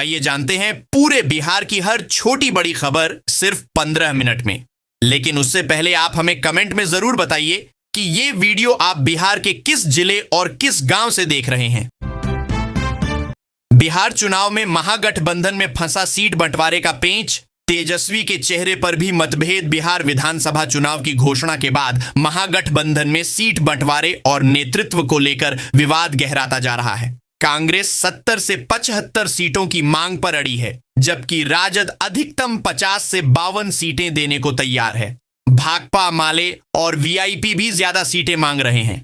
आइए जानते हैं पूरे बिहार की हर छोटी बड़ी खबर सिर्फ 15 मिनट में। लेकिन उससे पहले आप हमें कमेंट में जरूर बताइए कि ये वीडियो आप बिहार के किस जिले और किस गांव से देख रहे हैं। बिहार चुनाव में महागठबंधन में फंसा सीट बंटवारे का पेंच, तेजस्वी के चेहरे पर भी मतभेद। बिहार विधानसभा चुनाव की घोषणा के बाद महागठबंधन में सीट बंटवारे और नेतृत्व को लेकर विवाद गहराता जा रहा है। कांग्रेस 70 से 75 सीटों की मांग पर अड़ी है, जबकि राजद अधिकतम 50 से 52 सीटें देने को तैयार है। भाकपा, माले और वीआईपी भी ज्यादा सीटें मांग रहे हैं।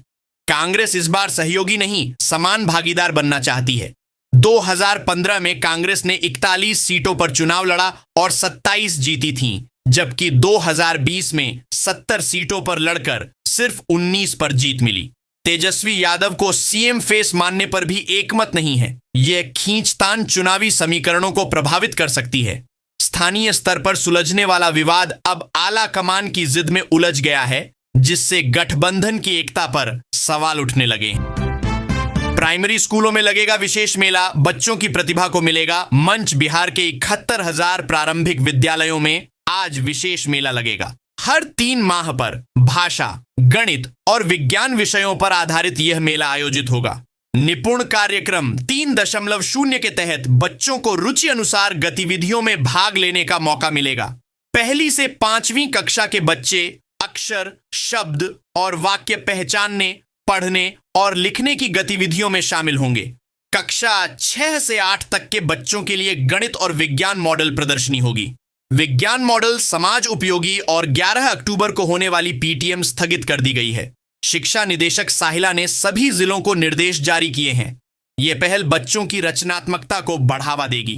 कांग्रेस इस बार सहयोगी नहीं, समान भागीदार बनना चाहती है। 2015 में कांग्रेस ने 41 सीटों पर चुनाव लड़ा और 27 जीती थीं, जबकि 2020 में 70 सीटों पर लड़कर सिर्फ 19 पर जीत मिली। तेजस्वी यादव को सीएम फेस मानने पर भी एकमत नहीं है। यह खींचतान चुनावी समीकरणों को प्रभावित कर सकती है। स्थानीय स्तर पर सुलझने वाला विवाद अब आला कमान की जिद में उलझ गया है, जिससे गठबंधन की एकता पर सवाल उठने लगे हैं। प्राइमरी स्कूलों में लगेगा विशेष मेला, बच्चों की प्रतिभा को मिलेगा मंच। बिहार के 71,000 प्रारंभिक विद्यालयों में आज विशेष मेला लगेगा। हर 3 माह पर भाषा, गणित और विज्ञान विषयों पर आधारित यह मेला आयोजित होगा। निपुण कार्यक्रम 3.0 के तहत बच्चों को रुचि अनुसार गतिविधियों में भाग लेने का मौका मिलेगा। पहली से 5वीं कक्षा के बच्चे अक्षर, शब्द और वाक्य पहचानने, पढ़ने और लिखने की गतिविधियों में शामिल होंगे। कक्षा 6 से 8 तक के बच्चों के लिए गणित और विज्ञान मॉडल प्रदर्शनी होगी। विज्ञान मॉडल समाज उपयोगी और 11 अक्टूबर को होने वाली पीटीएम स्थगित कर दी गई है। शिक्षा निदेशक साहिला ने सभी जिलों को निर्देश जारी किए हैं। यह पहल बच्चों की रचनात्मकता को बढ़ावा देगी।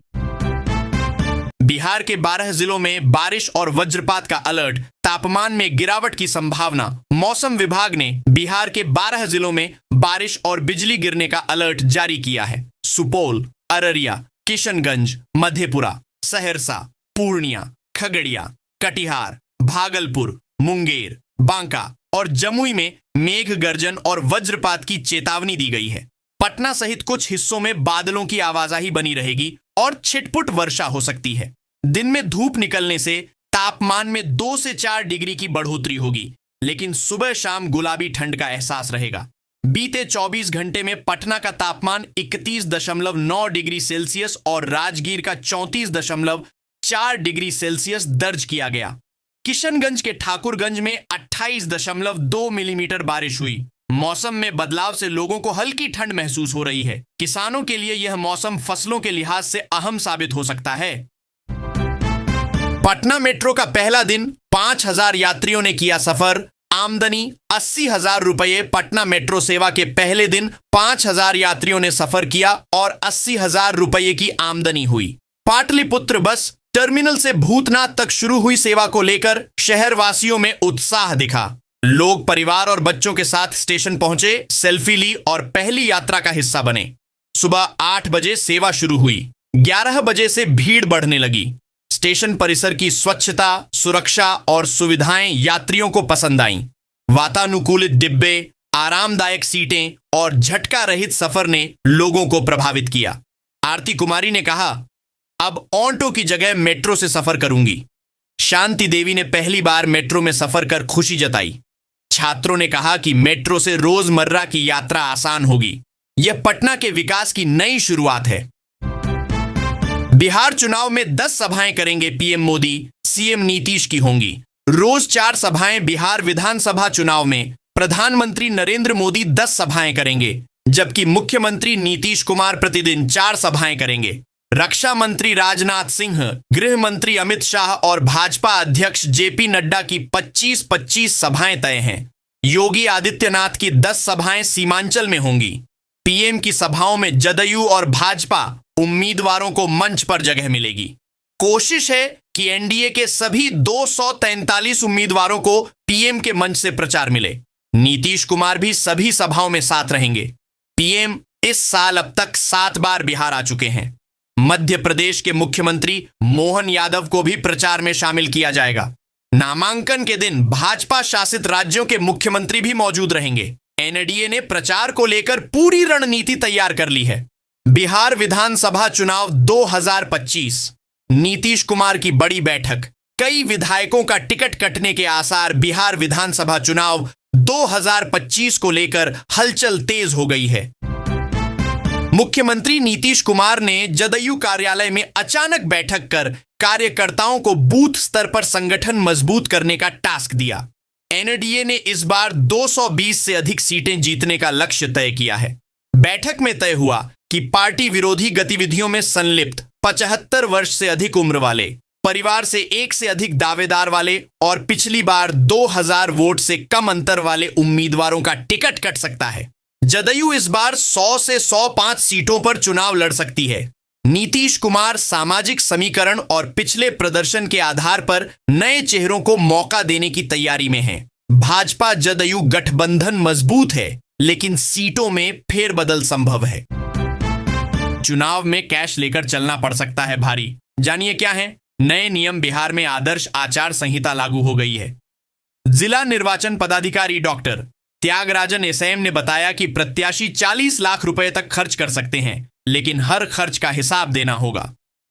बिहार के 12 जिलों में बारिश और वज्रपात का अलर्ट, तापमान में गिरावट की संभावना। मौसम विभाग ने बिहार के 12 जिलों में बारिश और बिजली गिरने का अलर्ट जारी किया है। सुपौल, अररिया, किशनगंज, मधेपुरा, सहरसा, पूर्णिया, खगड़िया, कटिहार, भागलपुर, मुंगेर, बांका और जमुई में मेघ गर्जन और वज्रपात की चेतावनी दी गई है। पटना सहित कुछ हिस्सों में बादलों की आवाजाही बनी रहेगी और छिटपुट वर्षा हो सकती है। दिन में धूप निकलने से तापमान में 2 से 4 डिग्री की बढ़ोतरी होगी, लेकिन सुबह शाम गुलाबी ठंड का एहसास रहेगा। बीते 24 घंटे में पटना का तापमान 31.9 डिग्री सेल्सियस और राजगीर का 34.4 डिग्री सेल्सियस दर्ज किया गया। किशनगंज के ठाकुरगंज में 28.2 मिलीमीटर बारिश हुई। मौसम में बदलाव से लोगों को हल्की ठंड महसूस हो रही है। किसानों के लिए यह मौसम फसलों के लिहाज से अहम साबित हो सकता है। पटना मेट्रो का पहला दिन 5,000 यात्रियों ने किया सफर। आमदनी 80,000 रुपये। पटना मेट्रो सेवा के पहले दिन 5,000 यात्रियों ने सफर किया और 80,000 रुपये की आमदनी हुई। पाटलिपुत्र बस टर्मिनल से भूतनाथ तक शुरू हुई सेवा को लेकर शहरवासियों में उत्साह दिखा। लोग परिवार और बच्चों के साथ स्टेशन पहुंचे, सेल्फी ली और पहली यात्रा का हिस्सा बने। सुबह 8 बजे सेवा शुरू हुई। 11 बजे से भीड़ बढ़ने लगी। स्टेशन परिसर की स्वच्छता, सुरक्षा और सुविधाएं यात्रियों को पसंद आईं। वातानुकूलित डिब्बे, आरामदायक सीटें और झटका रहित सफर ने लोगों को प्रभावित किया। आरती कुमारी ने कहा, अब ऑटो की जगह मेट्रो से सफर करूंगी। शांति देवी ने पहली बार मेट्रो में सफर कर खुशी जताई। छात्रों ने कहा कि मेट्रो से रोजमर्रा की यात्रा आसान होगी। यह पटना के विकास की नई शुरुआत है। बिहार चुनाव में 10 सभाएं करेंगे पीएम मोदी, सीएम नीतीश की होंगी। रोज 4 सभाएं। बिहार विधानसभा चुनाव में प्रधानमंत्री नरेंद्र मोदी 10 सभाएं करेंगे, जबकि मुख्यमंत्री नीतीश कुमार प्रतिदिन 4 सभाएं करेंगे। रक्षा मंत्री राजनाथ सिंह, गृह मंत्री अमित शाह और भाजपा अध्यक्ष जेपी नड्डा की 25-25 सभाएं तय हैं। योगी आदित्यनाथ की 10 सभाएं सीमांचल में होंगी। पीएम की सभाओं में जदयू और भाजपा उम्मीदवारों को मंच पर जगह मिलेगी। कोशिश है कि एनडीए के सभी 243 उम्मीदवारों को पीएम के मंच से प्रचार मिले। नीतीश कुमार भी सभी सभाओं में साथ रहेंगे। पीएम इस साल अब तक 7 बार बिहार आ चुके हैं। मध्य प्रदेश के मुख्यमंत्री मोहन यादव को भी प्रचार में शामिल किया जाएगा। नामांकन के दिन भाजपा शासित राज्यों के मुख्यमंत्री भी मौजूद रहेंगे। एनडीए ने प्रचार को लेकर पूरी रणनीति तैयार कर ली है। बिहार विधानसभा चुनाव 2025, नीतीश कुमार की बड़ी बैठक, कई विधायकों का टिकट कटने के आसार। बिहार विधानसभा चुनाव 2025 को लेकर हलचल तेज हो गई है। मुख्यमंत्री नीतीश कुमार ने जदयू कार्यालय में अचानक बैठक कर कार्यकर्ताओं को बूथ स्तर पर संगठन मजबूत करने का टास्क दिया। एनडीए ने इस बार 220 से अधिक सीटें जीतने का लक्ष्य तय किया है। बैठक में तय हुआ कि पार्टी विरोधी गतिविधियों में संलिप्त 75 वर्ष से अधिक उम्र वाले, परिवार से एक से अधिक दावेदार वाले और पिछली बार 2000 वोट से कम अंतर वाले उम्मीदवारों का टिकट कट सकता है। जदयू इस बार 100 से 105 सीटों पर चुनाव लड़ सकती है। नीतीश कुमार सामाजिक समीकरण और पिछले प्रदर्शन के आधार पर नए चेहरों को मौका देने की तैयारी में है। भाजपा जदयू गठबंधन मजबूत है, लेकिन सीटों में फेरबदल संभव है। चुनाव में कैश लेकर चलना पड़ सकता है भारी। जानिए क्या है नए नियम। बिहार में आदर्श आचार संहिता लागू हो गई है। जिला निर्वाचन पदाधिकारी डॉक्टर त्यागराजन एसएम ने बताया कि प्रत्याशी 40 लाख रुपए तक खर्च कर सकते हैं, लेकिन हर खर्च का हिसाब देना होगा।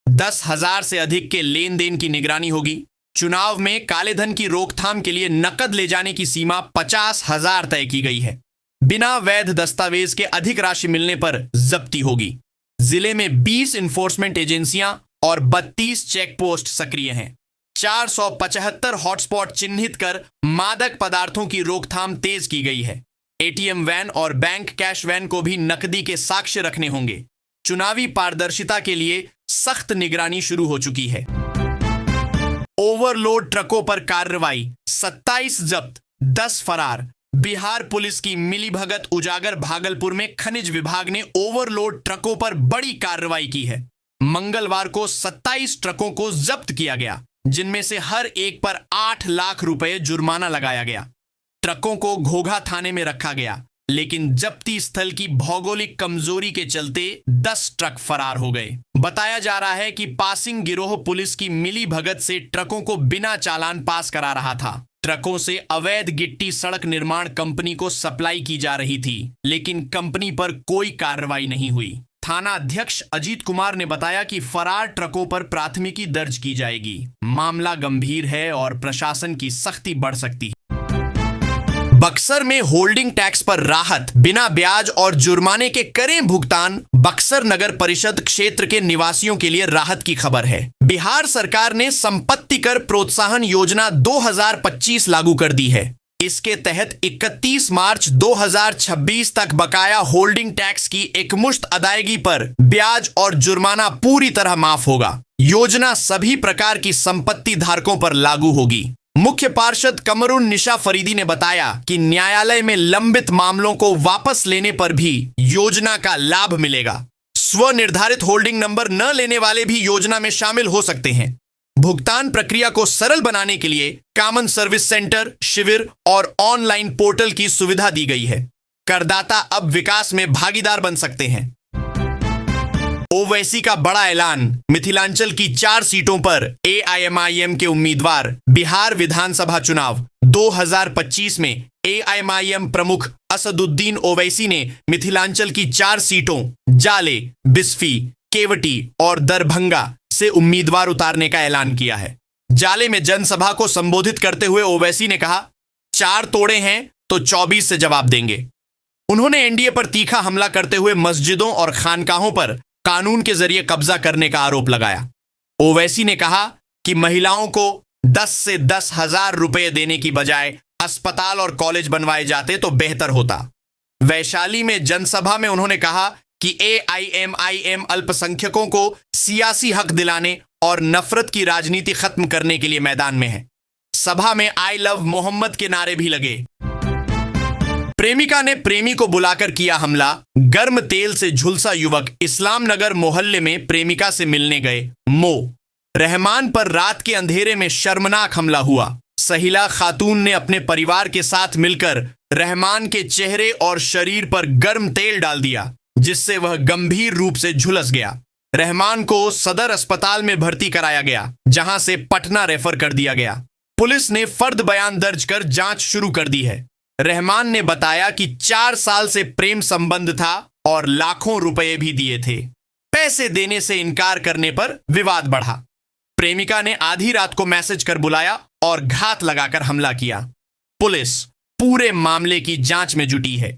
10,000 से अधिक के लेन देन की निगरानी होगी। चुनाव में काले धन की रोकथाम के लिए नकद ले जाने की सीमा 50,000 तय की गई है। बिना वैध दस्तावेज के अधिक राशि मिलने पर जब्ती होगी। जिले में 20 इन्फोर्समेंट एजेंसियां और 32 चेक पोस्ट सक्रिय हैं। 475 हॉटस्पॉट चिन्हित कर मादक पदार्थों की रोकथाम तेज की गई है। एटीएम वैन और बैंक कैश वैन को भी नकदी के साक्ष्य रखने होंगे। चुनावी पारदर्शिता के लिए सख्त निगरानी शुरू हो चुकी है। ओवरलोड ट्रकों पर कार्रवाई, 27 जब्त, 10 फरार। बिहार पुलिस की मिलीभगत उजागर। भागलपुर में खनिज विभाग ने ओवरलोड ट्रकों पर बड़ी कार्रवाई की है। मंगलवार को 27 ट्रकों को जब्त किया गया, जिनमें से हर एक पर 8 लाख रुपए जुर्माना लगाया गया। ट्रकों को घोघा थाने में रखा गया, लेकिन जब्ती स्थल की भौगोलिक कमजोरी के चलते 10 ट्रक फरार हो गए। बताया जा रहा है कि पासिंग गिरोह पुलिस की मिली भगत से ट्रकों को बिना चालान पास करा रहा था। ट्रकों से अवैध गिट्टी सड़क निर्माण कंपनी को सप्लाई की जा रही थी, लेकिन कंपनी पर कोई कार्रवाई नहीं हुई। थाना अध्यक्ष अजीत कुमार ने बताया कि फरार ट्रकों पर प्राथमिकी दर्ज की जाएगी। मामला गंभीर है और प्रशासन की सख्ती बढ़ सकती है। बक्सर में होल्डिंग टैक्स पर राहत, बिना ब्याज और जुर्माने के करें भुगतान। बक्सर नगर परिषद क्षेत्र के निवासियों के लिए राहत की खबर है। बिहार सरकार ने संपत्ति कर प्रोत्साहन योजना 2025 लागू कर दी है। इसके तहत 31 मार्च 2026 तक बकाया होल्डिंग टैक्स की एकमुश्त अदायगी पर ब्याज और जुर्माना पूरी तरह माफ होगा। योजना सभी प्रकार की संपत्ति धारकों पर लागू होगी। मुख्य पार्षद कमरुन निशा फरीदी ने बताया कि न्यायालय में लंबित मामलों को वापस लेने पर भी योजना का लाभ मिलेगा। स्वनिर्धारित होल्डिंग नंबर न लेने वाले भी योजना में शामिल हो सकते हैं। भुगतान प्रक्रिया को सरल बनाने के लिए कॉमन सर्विस सेंटर, शिविर और ऑनलाइन पोर्टल की सुविधा दी गई है। करदाता अब विकास में भागीदार बन सकते हैं। ओवैसी का बड़ा ऐलान, मिथिलांचल की 4 सीटों पर एआईएमआईएम के उम्मीदवार। बिहार विधानसभा चुनाव 2025 में एआईएमआईएम प्रमुख असदुद्दीन ओवैसी ने मिथिलांचल की 4 सीटों जाले, बिस्फी, केवटी और दरभंगा से उम्मीदवार उतारने का ऐलान किया है। जाले में जनसभा को संबोधित करते हुए ओवैसी ने कहा, 4 तोड़े हैं तो 24 से जवाब देंगे। उन्होंने एनडीए पर तीखा हमला करते हुए मस्जिदों और खानकाहों पर कानून के जरिए कब्जा करने का आरोप लगाया। ओवैसी ने कहा कि महिलाओं को 10 से 10,000 रुपए देने की बजाय अस्पताल और कॉलेज बनवाए जाते तो बेहतर होता। वैशाली में जनसभा में उन्होंने कहा कि एआईएमआईएम अल्पसंख्यकों को सियासी हक दिलाने और नफरत की राजनीति खत्म करने के लिए मैदान में है। सभा में आई लव मोहम्मद के नारे भी लगे। प्रेमिका ने प्रेमी को बुलाकर किया हमला। गर्म तेल से झुलसा युवक इस्लाम नगर मोहल्ले में प्रेमिका से मिलने गए। रहमान पर रात के अंधेरे में शर्मनाक हमला हुआ। सहिला खातून ने अपने परिवार के साथ मिलकर रहमान के चेहरे और शरीर पर गर्म तेल डाल दिया, जिससे वह गंभीर रूप से झुलस गया। रहमान को सदर अस्पताल में भर्ती कराया गया, जहां से पटना रेफर कर दिया गया। पुलिस ने फर्द बयान दर्ज कर जांच शुरू कर दी है। रहमान ने बताया कि 4 साल से प्रेम संबंध था और लाखों रुपए भी दिए थे। पैसे देने से इनकार करने पर विवाद बढ़ा। प्रेमिका ने आधी रात को मैसेज कर बुलाया और घात लगाकर हमला किया। पुलिस पूरे मामले की जांच में जुटी है।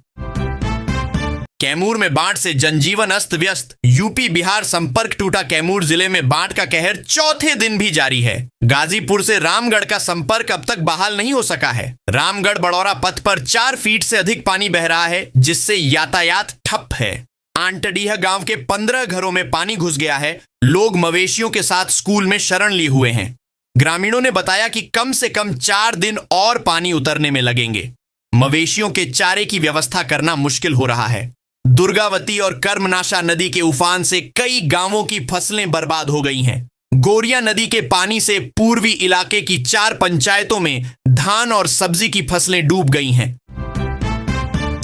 कैमूर में बाढ़ से जनजीवन अस्त व्यस्त। यूपी बिहार संपर्क टूटा। कैमूर जिले में बाढ़ का कहर चौथे दिन भी जारी है। गाजीपुर से रामगढ़ का संपर्क अब तक बहाल नहीं हो सका है। रामगढ़ बड़ौरा पथ पर 4 फीट से अधिक पानी बह रहा है, जिससे यातायात ठप है। आंटडीह गांव के 15 घरों में पानी घुस गया है। लोग मवेशियों के साथ स्कूल में शरण लिए हुए हैं। ग्रामीणों ने बताया कि कम से कम 4 दिन और पानी उतरने में लगेंगे। मवेशियों के चारे की व्यवस्था करना मुश्किल हो रहा है। दुर्गावती और कर्मनाशा नदी के उफान से कई गांवों की फसलें बर्बाद हो गई हैं। गोरिया नदी के पानी से पूर्वी इलाके की 4 पंचायतों में धान और सब्जी की फसलें डूब गई हैं।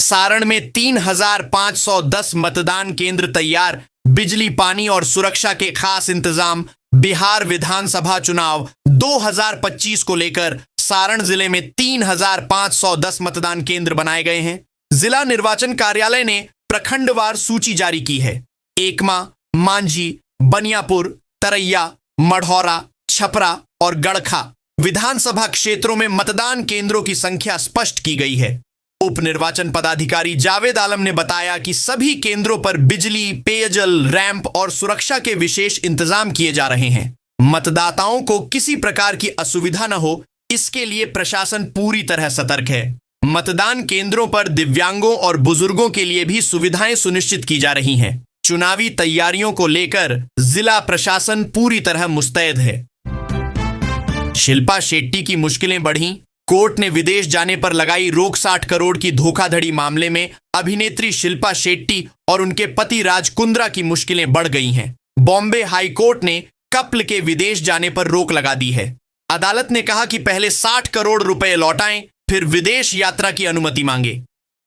सारण में 3510 मतदान केंद्र तैयार। बिजली, पानी और सुरक्षा के खास इंतजाम। बिहार विधानसभा चुनाव 2025 को लेकर सारण जिले में 3510 मतदान केंद्र बनाए गए हैं। जिला निर्वाचन कार्यालय ने प्रखंडवार सूची जारी की है। एकमा, मांझी, बनियापुर, तरैया, मढ़ौरा, छपरा और गड़खा विधानसभा क्षेत्रों में मतदान केंद्रों की संख्या स्पष्ट की गई है। उप निर्वाचन पदाधिकारी जावेद आलम ने बताया कि सभी केंद्रों पर बिजली, पेयजल, रैंप और सुरक्षा के विशेष इंतजाम किए जा रहे हैं। मतदाताओं को किसी प्रकार की असुविधा न हो, इसके लिए प्रशासन पूरी तरह सतर्क है। मतदान केंद्रों पर दिव्यांगों और बुजुर्गों के लिए भी सुविधाएं सुनिश्चित की जा रही हैं। चुनावी तैयारियों को लेकर जिला प्रशासन पूरी तरह मुस्तैद है। शिल्पा शेट्टी की मुश्किलें बढ़ीं। कोर्ट ने विदेश जाने पर लगाई रोक। 60 करोड़ की धोखाधड़ी मामले में अभिनेत्री शिल्पा शेट्टी और उनके पति राज कुंद्रा की मुश्किलें बढ़ गई हैं। बॉम्बे हाई कोर्ट ने कपल के विदेश जाने पर रोक लगा दी है। अदालत ने कहा कि पहले 60 करोड़ रुपए लौटाएं, फिर विदेश यात्रा की अनुमति मांगे।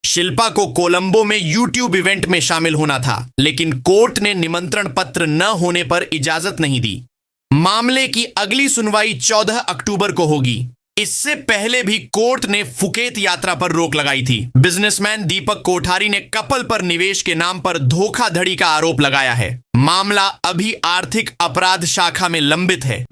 शिल्पा को कोलंबो में यूट्यूब इवेंट में शामिल होना था, लेकिन कोर्ट ने निमंत्रण पत्र न होने पर इजाजत नहीं दी। मामले की अगली सुनवाई 14 अक्टूबर को होगी। इससे पहले भी कोर्ट ने फुकेत यात्रा पर रोक लगाई थी। बिजनेसमैन दीपक कोठारी ने कपल पर निवेश के नाम पर धोखाधड़ी का आरोप लगाया है। मामला अभी आर्थिक अपराध शाखा में लंबित है।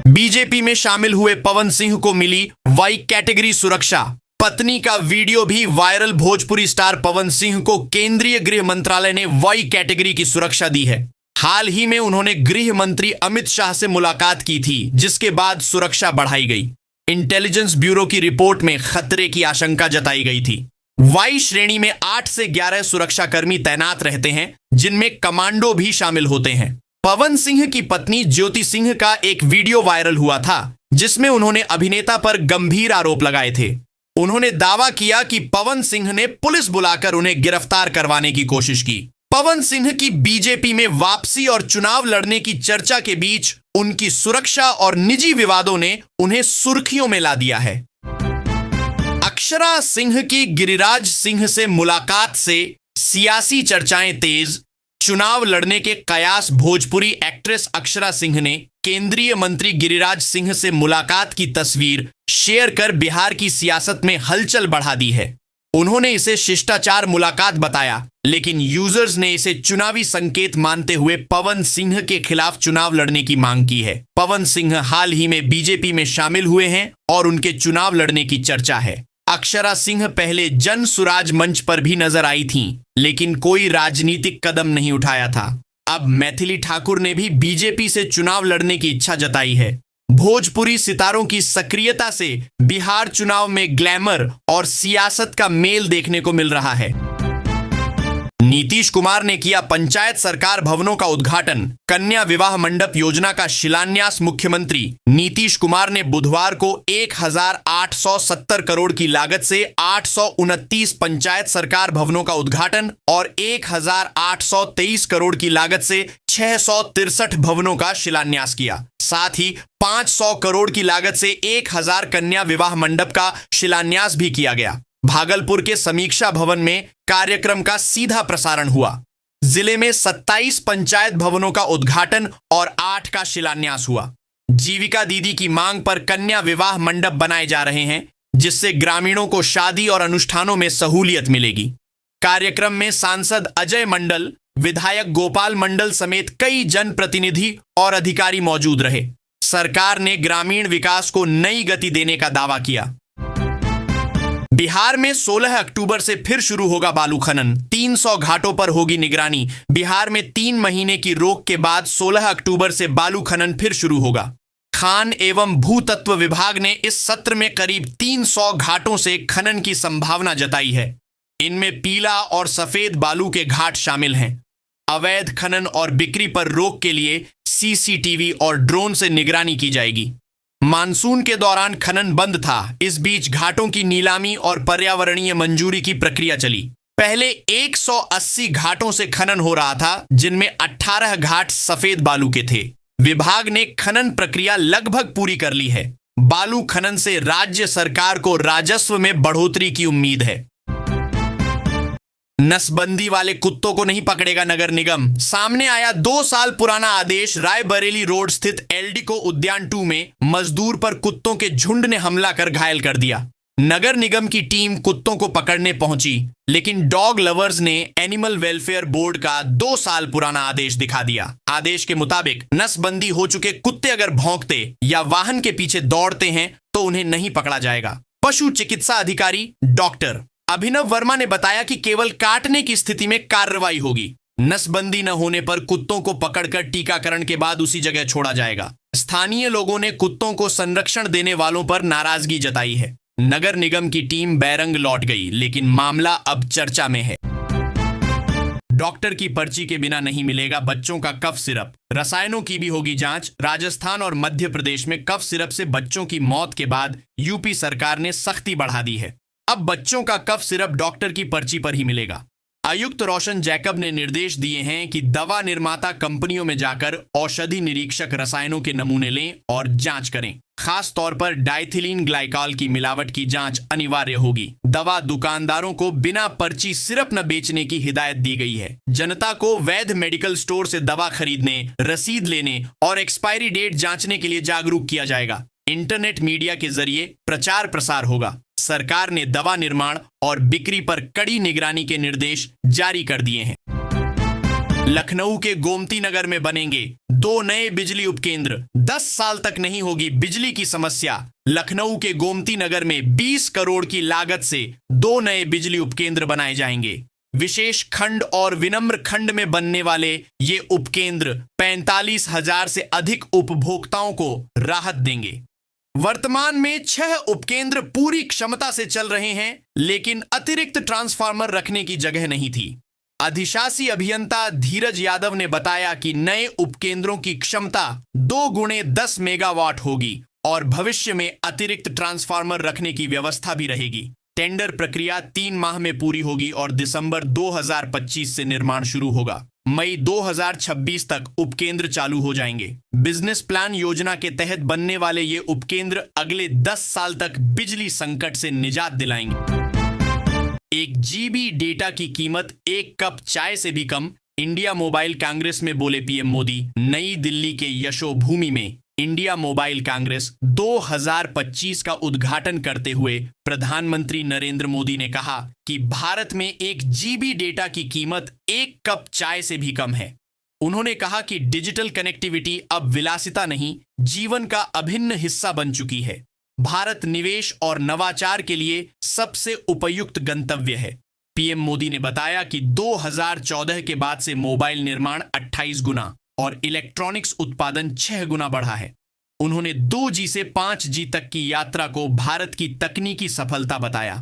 बीजेपी में शामिल हुए पवन सिंह को मिली वाई कैटेगरी सुरक्षा। पत्नी का वीडियो भी वायरल। भोजपुरी स्टार पवन सिंह को केंद्रीय गृह मंत्रालय ने वाई कैटेगरी की सुरक्षा दी है। हाल ही में उन्होंने गृह मंत्री अमित शाह से मुलाकात की थी, जिसके बाद सुरक्षा बढ़ाई गई। इंटेलिजेंस ब्यूरो की रिपोर्ट में खतरे की आशंका जताई गई थी। वाई श्रेणी में 8 से 11 सुरक्षाकर्मी तैनात रहते हैं, जिनमें कमांडो भी शामिल होते हैं। पवन सिंह की पत्नी ज्योति सिंह का एक वीडियो वायरल हुआ था, जिसमें उन्होंने अभिनेता पर गंभीर आरोप लगाए थे। उन्होंने दावा किया कि पवन सिंह ने पुलिस बुलाकर उन्हें गिरफ्तार करवाने की कोशिश की। पवन सिंह की बीजेपी में वापसी और चुनाव लड़ने की चर्चा के बीच उनकी सुरक्षा और निजी विवादों ने उन्हें सुर्खियों में ला दिया है। अक्षरा सिंह की गिरिराज सिंह से मुलाकात से सियासी चर्चाएं तेज। चुनाव लड़ने के कयास। भोजपुरी एक्ट्रेस अक्षरा सिंह ने केंद्रीय मंत्री गिरिराज सिंह से मुलाकात की तस्वीर शेयर कर बिहार की सियासत में हलचल बढ़ा दी है। उन्होंने इसे शिष्टाचार मुलाकात बताया, लेकिन यूजर्स ने इसे चुनावी संकेत मानते हुए पवन सिंह के खिलाफ चुनाव लड़ने की मांग की है। पवन सिंह हाल ही में बीजेपी में शामिल हुए हैं और उनके चुनाव लड़ने की चर्चा है। अक्षरा सिंह पहले जन सुराज मंच पर भी नजर आई थीं, लेकिन कोई राजनीतिक कदम नहीं उठाया था। अब मैथिली ठाकुर ने भी बीजेपी से चुनाव लड़ने की इच्छा जताई है। भोजपुरी सितारों की सक्रियता से बिहार चुनाव में ग्लैमर और सियासत का मेल देखने को मिल रहा है। नीतीश कुमार ने किया पंचायत सरकार भवनों का उद्घाटन। कन्या विवाह मंडप योजना का शिलान्यास मुख्यमंत्री नीतीश कुमार ने बुधवार को 1870 करोड़ की लागत से 829 पंचायत सरकार भवनों का उद्घाटन और 1823 करोड़ की लागत से 663 भवनों का शिलान्यास किया। साथ ही 500 करोड़ की लागत से 1000 कन्या विवाह मंडप का शिलान्यास भी किया गया। भागलपुर के समीक्षा भवन में कार्यक्रम का सीधा प्रसारण हुआ। जिले में 27 पंचायत भवनों का उद्घाटन और 8 का शिलान्यास हुआ। जीविका दीदी की मांग पर कन्या विवाह मंडप बनाए जा रहे हैं, जिससे ग्रामीणों को शादी और अनुष्ठानों में सहूलियत मिलेगी। कार्यक्रम में सांसद अजय मंडल, विधायक गोपाल मंडल समेत कई जनप्रतिनिधि और अधिकारी मौजूद रहे। सरकार ने ग्रामीण विकास को नई गति देने का दावा किया। बिहार में 16 अक्टूबर से फिर शुरू होगा बालू खनन। 300 घाटों पर होगी निगरानी। बिहार में 3 महीने की रोक के बाद 16 अक्टूबर से बालू खनन फिर शुरू होगा। खान एवं भूतत्व विभाग ने इस सत्र में करीब 300 घाटों से खनन की संभावना जताई है। इनमें पीला और सफेद बालू के घाट शामिल हैं। अवैध खनन और बिक्री पर रोक के लिए सीसीटीवी और ड्रोन से निगरानी की जाएगी। मानसून के दौरान खनन बंद था। इस बीच घाटों की नीलामी और पर्यावरणीय मंजूरी की प्रक्रिया चली। पहले 180 घाटों से खनन हो रहा था, जिनमें 18 घाट सफेद बालू के थे। विभाग ने खनन प्रक्रिया लगभग पूरी कर ली है। बालू खनन से राज्य सरकार को राजस्व में बढ़ोतरी की उम्मीद है। नसबंदी वाले कुत्तों को नहीं पकड़ेगा नगर निगम। सामने आया 2 साल पुराना आदेश। रायबरेली रोड स्थित एल्डिको उद्यान 2 में मजदूर पर कुत्तों के झुंड ने हमला कर घायल कर दिया। नगर निगम की टीम कुत्तों को पकड़ने पहुंची, लेकिन डॉग लवर्स ने एनिमल वेलफेयर बोर्ड का 2 साल पुराना आदेश दिखा दिया। आदेश के मुताबिक नसबंदी हो चुके कुत्ते अगर भौंकते या वाहन के पीछे दौड़ते हैं तो उन्हें नहीं पकड़ा जाएगा। पशु चिकित्सा अधिकारी डॉक्टर अभिनव वर्मा ने बताया कि केवल काटने की स्थिति में कार्रवाई होगी। नसबंदी न होने पर कुत्तों को पकड़कर टीकाकरण के बाद उसी जगह छोड़ा जाएगा। स्थानीय लोगों ने कुत्तों को संरक्षण देने वालों पर नाराजगी जताई है। नगर निगम की टीम बैरंग लौट गई, लेकिन मामला अब चर्चा में है। डॉक्टर की पर्ची के बिना नहीं मिलेगा बच्चों का कफ सिरप। रसायनों की भी होगी जांच। राजस्थान और मध्य प्रदेश में कफ सिरप से बच्चों की मौत के बाद यूपी सरकार ने सख्ती बढ़ा दी है। अब बच्चों का कफ सिरप डॉक्टर की पर्ची पर ही मिलेगा। आयुक्त रोशन जैकब ने निर्देश दिए हैं कि दवा निर्माता कंपनियों में जाकर औषधि निरीक्षक रसायनों के नमूने लें और जांच करें। खास तौर पर डाइथिलीन ग्लाइकॉल की मिलावट की जांच अनिवार्य होगी। दवा दुकानदारों को बिना पर्ची सिरप न बेचने की हिदायत दी गई है। जनता को वैध मेडिकल स्टोर से दवा खरीदने, रसीद लेने और एक्सपायरी डेट जांचने के लिए जागरूक किया जाएगा। इंटरनेट मीडिया के जरिए प्रचार प्रसार होगा। सरकार ने दवा निर्माण और बिक्री पर कड़ी निगरानी के निर्देश जारी कर दिए हैं। लखनऊ के गोमती नगर में बनेंगे 2 नए बिजली उपकेंद्र। 10 साल तक नहीं होगी बिजली की समस्या। लखनऊ के गोमती नगर में 20 करोड़ की लागत से 2 नए बिजली उपकेंद्र बनाए जाएंगे। विशेष खंड और विनम्र खंड में बनने वाले ये उपकेंद्र 45,000 से अधिक उपभोक्ताओं को राहत देंगे। वर्तमान में 6 उपकेंद्र पूरी क्षमता से चल रहे हैं, लेकिन अतिरिक्त ट्रांसफार्मर रखने की जगह नहीं थी। अधिशासी अभियंता धीरज यादव ने बताया कि नए उपकेंद्रों की क्षमता 2 गुणे 10 मेगावाट होगी और भविष्य में अतिरिक्त ट्रांसफार्मर रखने की व्यवस्था भी रहेगी। टेंडर प्रक्रिया 3 माह में पूरी होगी और दिसंबर 2025 से निर्माण शुरू होगा। मई 2026 तक उपकेंद्र चालू हो जाएंगे। बिजनेस प्लान योजना के तहत बनने वाले ये उपकेंद्र अगले 10 साल तक बिजली संकट से निजात दिलाएंगे। 1 GB डेटा की कीमत 1 कप चाय से भी कम। इंडिया मोबाइल कांग्रेस में बोले पीएम मोदी। नई दिल्ली के यशोभूमि में इंडिया मोबाइल कांग्रेस 2025 का उद्घाटन करते हुए प्रधानमंत्री नरेंद्र मोदी ने कहा कि भारत में 1 GB डेटा की कीमत 1 कप चाय से भी कम है। उन्होंने कहा कि डिजिटल कनेक्टिविटी अब विलासिता नहीं, जीवन का अभिन्न हिस्सा बन चुकी है। भारत निवेश और नवाचार के लिए सबसे उपयुक्त गंतव्य है। पीएम मोदी ने बताया कि 2014 के बाद से मोबाइल निर्माण 28 गुना और इलेक्ट्रॉनिक्स उत्पादन 6 गुना बढ़ा है। उन्होंने 2G से 5G तक की यात्रा को भारत की तकनीकी सफलता बताया।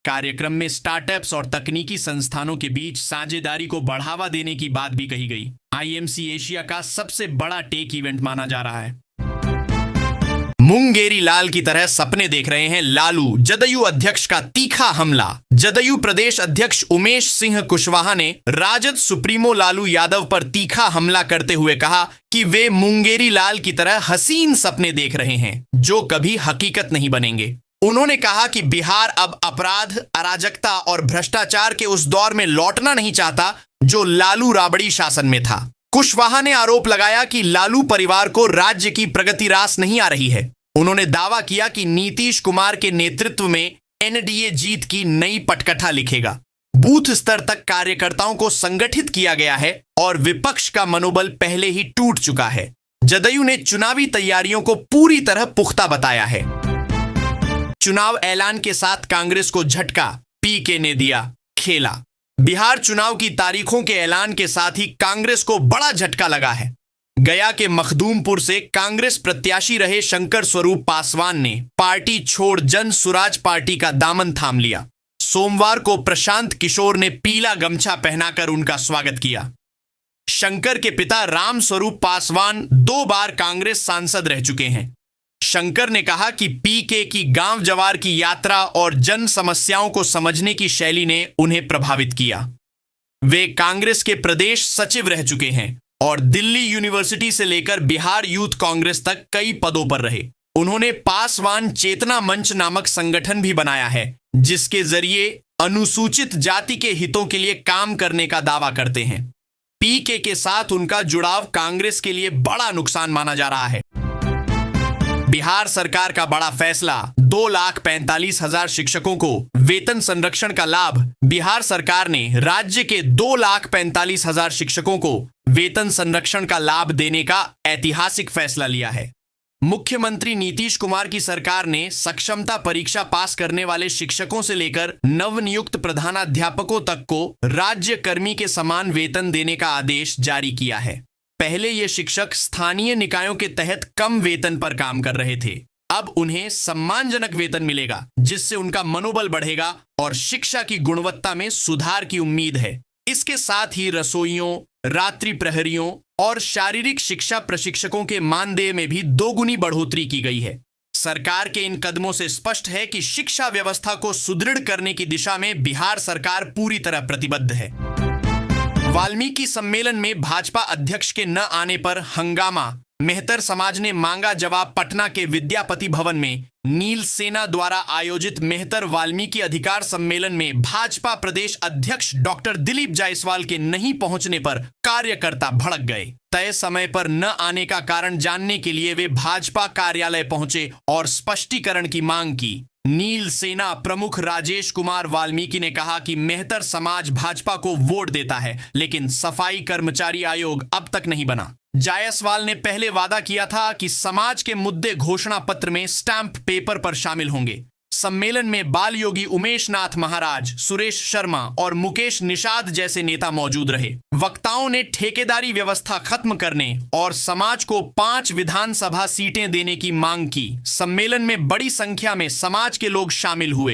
कार्यक्रम में स्टार्टअप्स और तकनीकी संस्थानों के बीच साझेदारी को बढ़ावा देने की बात भी कही गई। IMC एशिया का सबसे बड़ा टेक इवेंट माना जा रहा है। मुंगेरी लाल की तरह सपने देख रहे हैं लालू। जदयू अध्यक्ष का तीखा हमला। जदयू प्रदेश अध्यक्ष उमेश सिंह कुशवाहा ने राजद सुप्रीमो लालू यादव पर तीखा हमला करते हुए कहा कि वे मुंगेरी लाल की तरह हसीन सपने देख रहे हैं जो कभी हकीकत नहीं बनेंगे। उन्होंने कहा कि बिहार अब अपराध, अराजकता और भ्रष्टाचार के उस दौर में लौटना नहीं चाहता जो लालू राबड़ी शासन में था। कुशवाहा ने आरोप लगाया कि लालू परिवार को राज्य की प्रगति रास नहीं आ रही है। उन्होंने दावा किया कि नीतीश कुमार के नेतृत्व में NDA जीत की नई पटकथा लिखेगा। बूथ स्तर तक कार्यकर्ताओं को संगठित किया गया है और विपक्ष का मनोबल पहले ही टूट चुका है। जदयू ने चुनावी तैयारियों को पूरी तरह पुख्ता बताया है। चुनाव ऐलान के साथ कांग्रेस को झटका, पीके ने दिया खेला। बिहार चुनाव की तारीखों के ऐलान के साथ ही कांग्रेस को बड़ा झटका लगा है। गया के मखदूमपुर से कांग्रेस प्रत्याशी रहे शंकर स्वरूप पासवान ने पार्टी छोड़ जन सुराज पार्टी का दामन थाम लिया। सोमवार को प्रशांत किशोर ने पीला गमछा पहनाकर उनका स्वागत किया। शंकर के पिता राम स्वरूप पासवान 2 बार कांग्रेस सांसद रह चुके हैं। शंकर ने कहा कि पीके की गांव जवार की यात्रा और जन समस्याओं को समझने की शैली ने उन्हें प्रभावित किया। वे कांग्रेस के प्रदेश सचिव रह चुके हैं और दिल्ली यूनिवर्सिटी से लेकर बिहार यूथ कांग्रेस तक कई पदों पर रहे। उन्होंने पासवान चेतना मंच नामक संगठन भी बनाया है, जिसके जरिए अनुसूचित जाति के हितों के लिए काम करने का दावा करते हैं। पीके के साथ उनका जुड़ाव कांग्रेस के लिए बड़ा नुकसान माना जा रहा है। बिहार सरकार का बड़ा फैसला, 2,45,000 शिक्षकों को वेतन संरक्षण का लाभ। बिहार सरकार ने राज्य के 2,45,000 शिक्षकों को वेतन संरक्षण का लाभ देने का ऐतिहासिक फैसला लिया है। मुख्यमंत्री नीतीश कुमार की सरकार ने सक्षमता परीक्षा पास करने वाले शिक्षकों से लेकर नवनियुक्त प्रधानाध्यापकों तक को राज्य कर्मी के समान वेतन देने का आदेश जारी किया है। पहले ये शिक्षक स्थानीय निकायों के तहत कम वेतन पर काम कर रहे थे। अब उन्हें सम्मानजनक वेतन मिलेगा, जिससे उनका मनोबल बढ़ेगा और शिक्षा की गुणवत्ता में सुधार की उम्मीद है। इसके साथ ही रसोइयों, रात्रि प्रहरियों और शारीरिक शिक्षा प्रशिक्षकों के मानदेय में भी 2 गुनी बढ़ोतरी की गई है। सरकार के इन कदमों से स्पष्ट है कि शिक्षा व्यवस्था को सुदृढ़ करने की दिशा में बिहार सरकार पूरी तरह प्रतिबद्ध है। वाल्मीकि सम्मेलन में भाजपा अध्यक्ष के न आने पर हंगामा। मेहतर समाज ने मांगा जवाब। पटना के विद्यापति भवन में नील सेना द्वारा आयोजित मेहतर वाल्मीकि अधिकार सम्मेलन में भाजपा प्रदेश अध्यक्ष डॉक्टर दिलीप जायसवाल के नहीं पहुंचने पर कार्यकर्ता भड़क गए। तय समय पर न आने का कारण जानने के लिए वे भाजपा कार्यालय पहुंचे और स्पष्टीकरण की मांग की। नील सेना प्रमुख राजेश कुमार वाल्मीकि ने कहा कि मेहतर समाज भाजपा को वोट देता है, लेकिन सफाई कर्मचारी आयोग अब तक नहीं बना। जायसवाल ने पहले वादा किया था कि समाज के मुद्दे घोषणा पत्र में स्टैंप पेपर पर शामिल होंगे। सम्मेलन में बाल योगी उमेश नाथ महाराज, सुरेश शर्मा और मुकेश निषाद जैसे नेता मौजूद रहे। वक्ताओं ने ठेकेदारी व्यवस्था खत्म करने और समाज को 5 विधानसभा सीटें देने की मांग की। सम्मेलन में बड़ी संख्या में समाज के लोग शामिल हुए।